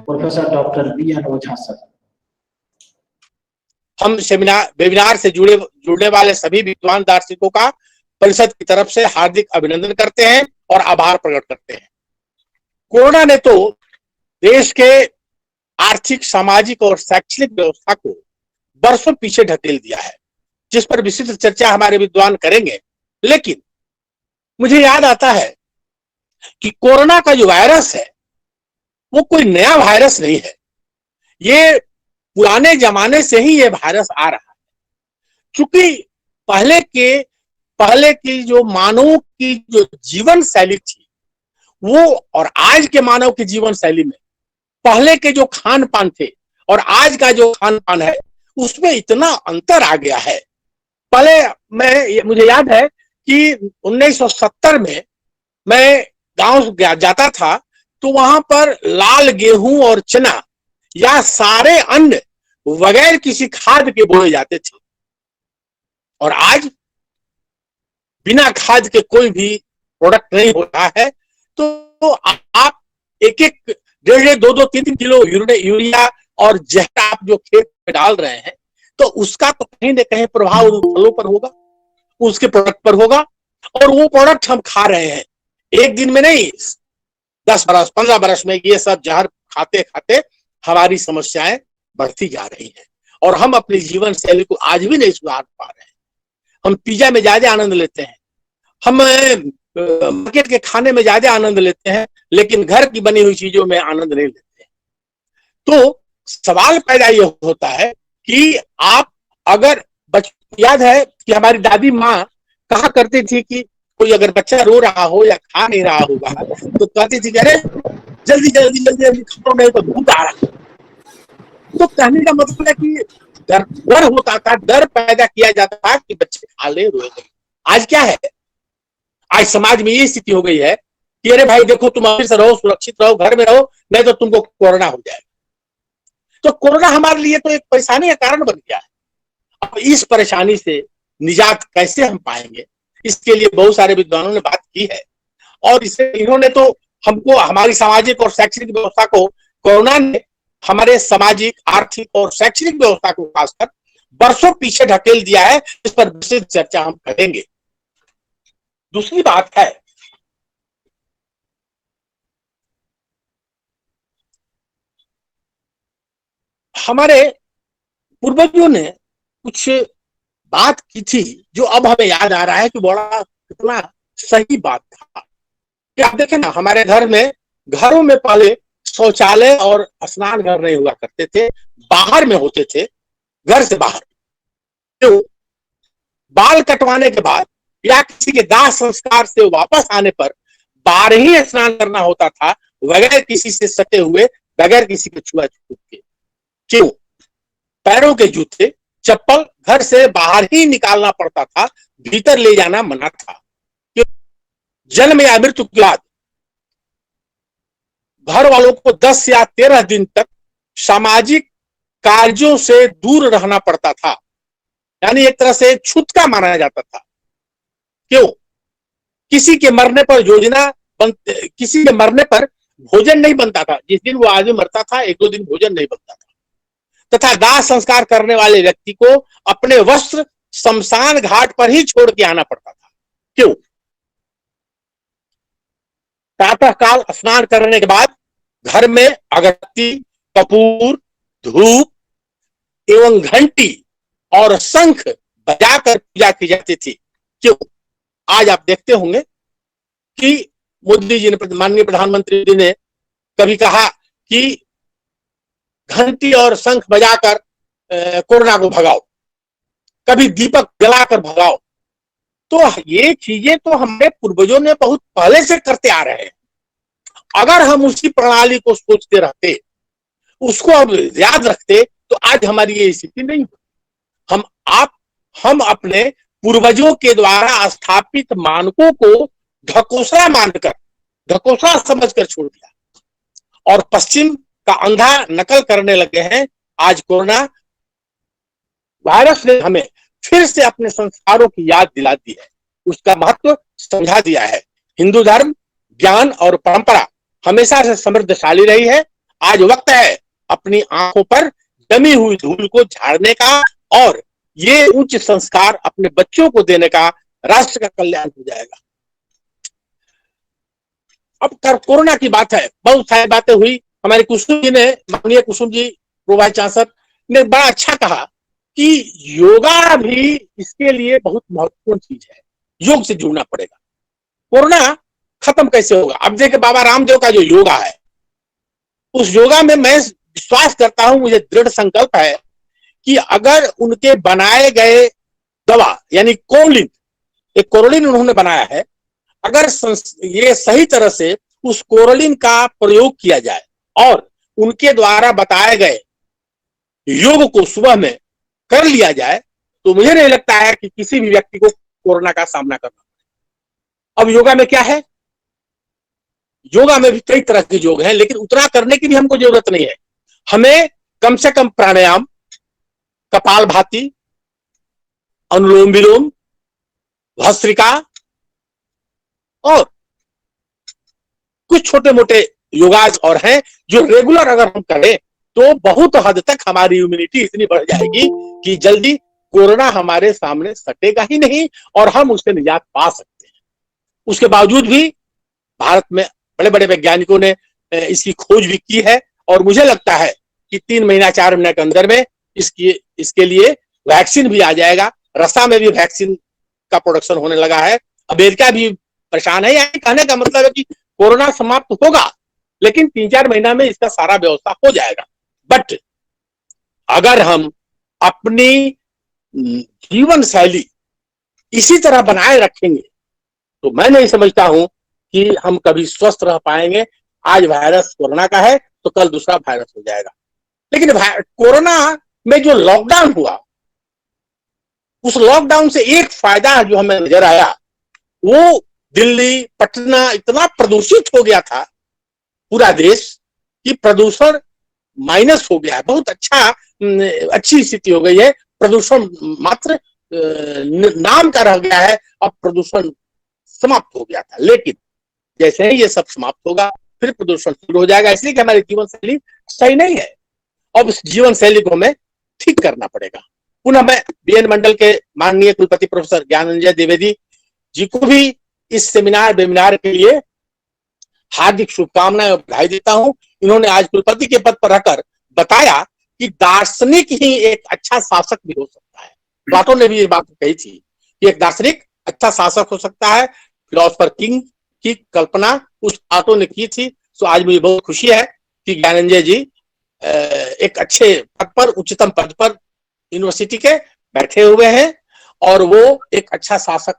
Professor doctor B N ओझा sir. हम webinar से जुड़ने वाले सभी विद्वान दार्शनिकों का परिषद की तरफ से हार्दिक अभिनंदन करते हैं और आभार प्रकट करते हैं। कोरोना ने तो देश के आर्थिक, सामाजिक और शैक्षणिक व्यवस्था को बरसों पीछे ढकेल दिया है, जिस पर विस्तृत चर्चा हमारे विद्वान करेंगे। लेकिन मुझे याद आता है कि कोरोना का जो वायरस है वो कोई नया वायरस नहीं है, ये पुराने जमाने से ही ये वायरस आ रहा है। क्योंकि पहले की जो मानव की जो जीवन शैली थी वो और आज के मानव की जीवन शैली में पहले के जो खान पान थे और आज का जो खान पान है उसमें इतना अंतर आ गया है। पहले मुझे याद है कि 1970 में मैं गांव जाता था तो वहां पर लाल गेहूं और चना या सारे अन्न बगैर किसी खाद के बोए जाते थे, और आज बिना खाद के कोई भी प्रोडक्ट नहीं हो रहा है। तो आप एक 1.5, 2, 3 किलो यूरिया और जहर आप जो खेत में डाल रहे हैं तो उसका तो कहीं न कहीं प्रभाव फलों पर होगा, उसके प्रोडक्ट पर होगा, और वो प्रोडक्ट हम खा रहे हैं। एक दिन में नहीं, 10 बरस 15 बरस में ये सब जहर खाते खाते हमारी समस्याएं बढ़ती जा रही हैं और हम अपनी जीवन शैली को आज भी नहीं सुधार पा रहे हैं। हम पिज्जा में ज्यादा आनंद लेते हैं, हम मार्केट के खाने में ज्यादा आनंद लेते हैं, लेकिन घर की बनी हुई चीजों में आनंद नहीं लेते हैं। तो सवाल पैदा ये होता है कि आप अगर याद है कि हमारी दादी माँ कहा करती थी कि कोई अगर बच्चा रो रहा हो या खा नहीं रहा होगा तो कहती थी अरे जल्दी जल्दी जल्दी जल्दी खाओ नहीं तो भूख आ रहा। तो कहने का मतलब है कि डर होता था, डर पैदा किया जाता था कि बच्चे खा ले रोएंगे। आज क्या है, आज समाज में ये स्थिति हो गई है कि अरे भाई देखो तुम अमीर से रहो, सुरक्षित रहो, घर में रहो, नहीं तो तुमको कोरोना हो जाएगा। तो कोरोना हमारे लिए तो एक परेशानी का कारण बन गया है। अब इस परेशानी से निजात कैसे हम पाएंगे, इसके लिए बहुत सारे विद्वानों ने बात की है और इन्होंने तो हमको हमारी सामाजिक और शैक्षणिक व्यवस्था को, कोरोना ने हमारे सामाजिक, आर्थिक और शैक्षणिक व्यवस्था को खासकर बरसों पीछे ढकेल दिया है। इस पर विस्तृत चर्चा हम करेंगे। दूसरी बात है, हमारे पूर्वजों ने कुछ बात की थी जो अब हमें याद आ रहा है कि बड़ा कितना सही बात था। कि आप देखें ना, हमारे घरों में पहले शौचालय और स्नान घर नहीं हुआ करते थे, बाहर में होते थे, घर से बाहर। तो बाल कटवाने के बाद या किसी के दाह संस्कार से वापस आने पर बाहर ही स्नान करना होता था, बगैर किसी से सटे हुए, बगैर किसी के छुआछूत के। क्यों? पैरों के जूते, चप्पल घर से बाहर ही निकालना पड़ता था, भीतर ले जाना मना था। जन्म या मृत्यु के बाद घर वालों को 10 या 13 दिन तक सामाजिक कार्यों से दूर रहना पड़ता था, यानी एक तरह से छूतका माना जाता था। क्यों? किसी के मरने पर भोजन नहीं बनता था। जिस दिन वो आदमी मरता था 1-2 दिन भोजन नहीं बनता था, तथा दाह संस्कार करने वाले व्यक्ति को अपने वस्त्र शमशान घाट पर ही छोड़ के आना पड़ता था। क्यों? प्रातः काल स्नान करने के बाद घर में अगरबत्ती, कपूर, धूप एवं घंटी और शंख बजाकर पूजा की जाती थी। क्यों? आज आप देखते होंगे कि मोदी जी ने, माननीय प्रधानमंत्री जी ने कभी कहा कि घंटी और शंख बजाकर कोरोना को भगाओ, कभी दीपक जलाकर भगाओ। तो ये चीजें तो हमारे पूर्वजों ने बहुत पहले से करते आ रहे हैं। अगर हम उसी प्रणाली को सोचते रहते, उसको अब याद रखते, तो आज हमारी ये स्थिति नहीं होती। हम अपने पूर्वजों के द्वारा स्थापित मानकों को ढकोसला समझकर छोड़ दिया और पश्चिम का अंधा नकल करने लगे हैं। आज कोरोना वायरस ने हमें फिर से अपने संस्कारों की याद दिला दी है, उसका महत्व समझा दिया है हिंदू धर्म, ज्ञान और परंपरा हमेशा से समृद्धशाली रही है। आज वक्त है अपनी आंखों पर जमी हुई धूल को झाड़ने का और ये उच्च संस्कार अपने बच्चों को देने का। राष्ट्र का कल्याण हो जाएगा। अब कोरोना की बात है, बहुत सारी बातें हुई। हमारे कुसुम जी ने, माननीय Kusum ji pro vice chancellor ने बड़ा अच्छा कहा कि योगा भी इसके लिए बहुत महत्वपूर्ण चीज है, योग से जुड़ना पड़ेगा। कोरोना खत्म कैसे होगा? अब देखिए बाबा रामदेव का जो योगा है, उस योगा में मैं विश्वास करता हूं, मुझे दृढ़ संकल्प है कि अगर उनके बनाए गए दवा यानी कोलिन, एक कोरोलिन उन्होंने बनाया है, अगर ये सही तरह से उस कोरोलिन का प्रयोग किया जाए और उनके द्वारा बताए गए योग को सुबह में कर लिया जाए तो मुझे नहीं लगता है कि किसी भी व्यक्ति को कोरोना का सामना करना। अब योगा में क्या है? योगा में भी कई तरह के योग हैं, लेकिन उतना करने की भी हमको जरूरत नहीं है। हमें कम से कम प्राणायाम, कपाल भाती, अनुलोम विलोम, भस्त्रिका और कुछ छोटे मोटे योगाज और हैं जो रेगुलर अगर हम करें तो बहुत हद तक हमारी इम्यूनिटी इतनी बढ़ जाएगी कि जल्दी कोरोना हमारे सामने सटेगा ही नहीं और हम उससे निजात पा सकते हैं। उसके बावजूद भी भारत में बड़े बड़े वैज्ञानिकों ने इसकी खोज भी की है और मुझे लगता है कि 3 महीना 4 महीने के अंदर में इसके लिए वैक्सीन भी आ जाएगा। रसा में भी वैक्सीन का प्रोडक्शन होने लगा है। अमेरिका भी परेशान है। यानी कहने का मतलब है कि कोरोना समाप्त होगा, लेकिन 3-4 महीना में इसका सारा व्यवस्था हो जाएगा। बट अगर हम अपनी जीवन शैली इसी तरह बनाए रखेंगे तो मैं नहीं समझता हूं कि हम कभी स्वस्थ रह पाएंगे। आज वायरस कोरोना का है तो कल दूसरा वायरस हो जाएगा। लेकिन कोरोना में जो लॉकडाउन हुआ, उस लॉकडाउन से एक फायदा जो हमें नजर आया, वो दिल्ली, पटना इतना प्रदूषित हो गया था पूरा देश कि प्रदूषण माइनस हो गया है। बहुत अच्छी स्थिति हो गई है। प्रदूषण मात्र नाम का रह गया है, अब प्रदूषण समाप्त हो गया था। लेकिन जैसे ही ये सब समाप्त होगा फिर प्रदूषण शुरू हो जाएगा, इसलिए कि हमारी जीवन शैली सही नहीं है। अब इस जीवन शैली को हमें ठीक करना पड़ेगा। पुनः मैं बीएन मंडल के माननीय कुलपति प्रोफेसर ज्ञानंजय द्विवेदी जी को भी इस सेमिनार वेबिनार के लिए हार्दिक शुभकामनाएं और बधाई देता हूं। इन्होंने आज कुलपति के पद पर रहकर बताया कि दार्शनिक ही एक अच्छा शासक भी हो सकता है। प्लाटो ने भी ये बात कही थी कि एक दार्शनिक अच्छा शासक हो सकता है। फिलोसफर किंग की कल्पना उस प्लाटो ने की थी। तो आज मुझे बहुत खुशी है कि ज्ञानंजय जी एक अच्छे पद पर, उच्चतम पद पर यूनिवर्सिटी के बैठे हुए हैं और वो एक अच्छा शासक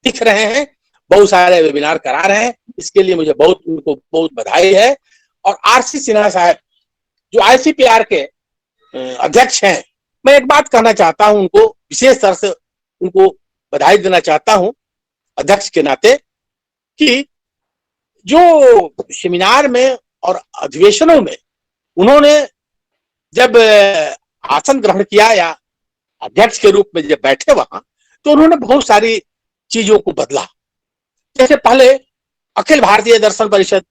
दिख रहे हैं। बहुत सारे वेबिनार करा रहे हैं, इसके लिए मुझे उनको बहुत बधाई है। और आरसी सिन्हा साहब जो आईसीपीआर के अध्यक्ष हैं, मैं एक बात कहना चाहता हूं, उनको विशेष तरह से उनको बधाई देना चाहता हूं अध्यक्ष के नाते कि जो सेमिनार में और अधिवेशनों में उन्होंने जब आसन ग्रहण किया या अध्यक्ष के रूप में जब बैठे वहां, तो उन्होंने बहुत सारी चीजों को बदला। जैसे पहले अखिल भारतीय दर्शन परिषद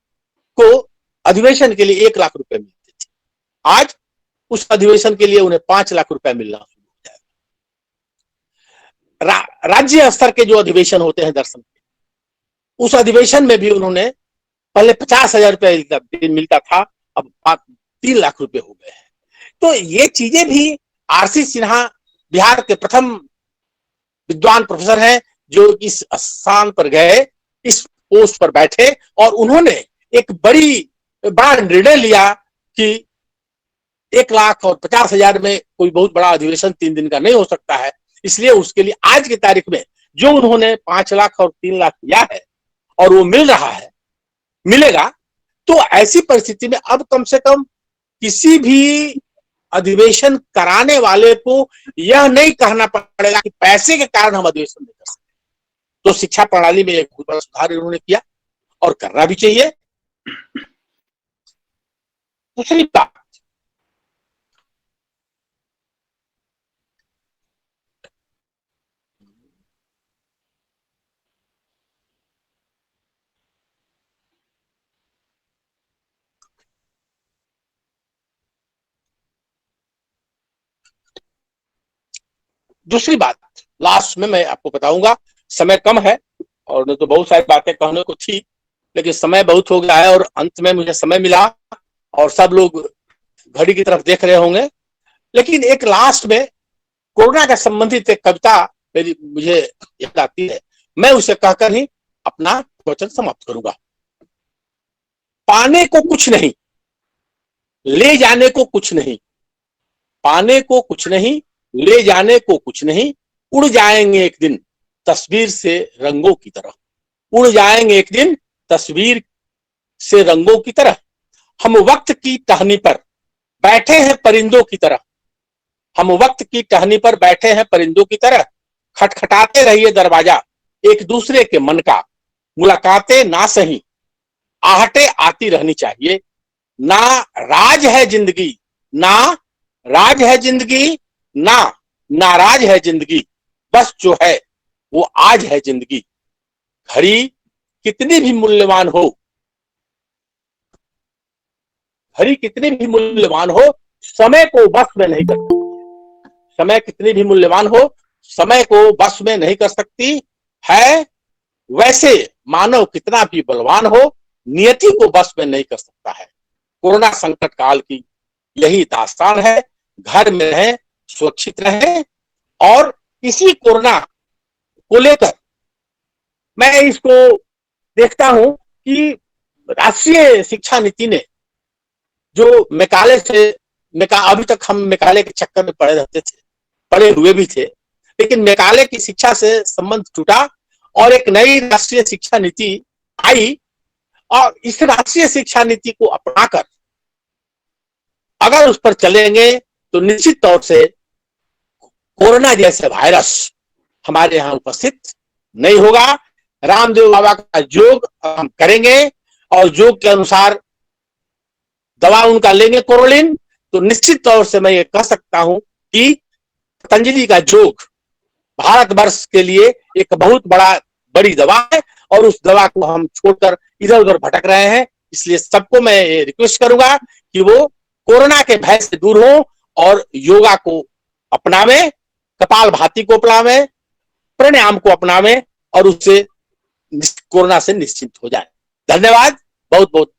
को अधिवेशन के लिए 1 लाख रुपए मिलते थे, आज उस अधिवेशन के लिए उन्हें 5 लाख रुपए मिलना शुरू हो जाएगा। राज्य स्तर के जो अधिवेशन होते हैं दर्शन के, उस अधिवेशन में भी उन्होंने पहले 50,000 रुपए मिलता था, अब 3 लाख रुपए हो गए हैं। तो ये चीजें भी आरसी सिन्हा बिहार के प्रथम विद्वान प्रोफेसर हैं जो इस स्थान पर गए, इस पोस्ट पर बैठे और उन्होंने एक बड़ा निर्णय लिया कि 1,50,000 में कोई बहुत बड़ा अधिवेशन 3 दिन का नहीं हो सकता है। इसलिए उसके लिए आज की तारीख में जो उन्होंने 5 लाख और 3 लाख किया है और वो मिल रहा है, मिलेगा, तो ऐसी परिस्थिति में अब कम से कम किसी भी अधिवेशन कराने वाले को यह नहीं कहना पड़ेगा कि पैसे के कारण हम अधिवेशन नहीं कर सकते। तो शिक्षा प्रणाली में एक बहुत बड़ा सुधार इन्होंने किया और करना भी चाहिए। दूसरी बात, दूसरी बात लास्ट में मैं आपको बताऊंगा, समय कम है और नहीं तो बहुत सारी बातें कहने को थी, लेकिन समय बहुत हो गया है और अंत में मुझे समय मिला और सब लोग घड़ी की तरफ देख रहे होंगे। लेकिन एक लास्ट में कोरोना का संबंधित एक कविता मेरी मुझे याद आती है, मैं उसे कहकर ही अपना वचन समाप्त करूंगा। पाने को कुछ नहीं, ले जाने को कुछ नहीं, पाने को कुछ नहीं, ले जाने को कुछ नहीं, उड़ जाएंगे एक दिन तस्वीर से रंगों की तरह, उड़ जाएंगे एक दिन तस्वीर से रंगों की तरह। हम वक्त की टहनी पर बैठे हैं परिंदों की तरह, हम वक्त की टहनी पर बैठे हैं परिंदों की तरह, खटखटाते रहिए दरवाजा एक दूसरे के मन का, मुलाकातें ना सही आहटे आती रहनी चाहिए। ना राज है जिंदगी, ना राज है जिंदगी, ना नाराज है जिंदगी, बस जो है वो आज है जिंदगी। घड़ी कितनी भी मूल्यवान हो, घड़ी कितनी भी मूल्यवान हो, समय को बस में नहीं कर सकती। समय कितनी भी मूल्यवान हो, समय को बस में नहीं कर सकती है। वैसे मानव कितना भी बलवान हो, नियति को बस में नहीं कर सकता है। कोरोना संकट काल की यही दास्तान है। घर में रहें, सुरक्षित रहें और इसी कोरोना को लेकर मैं इसको देखता हूं कि राष्ट्रीय शिक्षा नीति ने जो मैकाले से अभी तक हम मैकाले के चक्कर में पड़े रहते थे, पड़े हुए भी थे, लेकिन मैकाले की शिक्षा से संबंध टूटा और एक नई राष्ट्रीय शिक्षा नीति आई और इस राष्ट्रीय शिक्षा नीति को अपनाकर अगर उस पर चलेंगे तो निश्चित तौर से कोरोना जैसे वायरस हमारे यहाँ उपस्थित नहीं होगा। रामदेव बाबा का योग हम करेंगे और योग के अनुसार दवा उनका लेंगे कोरोलिन, तो निश्चित तौर से मैं ये कह सकता हूं कि पतंजलि का योग भारतवर्ष के लिए एक बहुत बड़ी दवा है और उस दवा को हम छोड़कर इधर उधर भटक रहे हैं। इसलिए सबको मैं रिक्वेस्ट करूंगा कि वो कोरोना के भय से दूर हो और योगा को अपनावे, कपालभाति को अपनावे, प्राणायाम को अपनावे और उससे कोरोना से निश्चिंत हो जाए। धन्यवाद बहुत बहुत।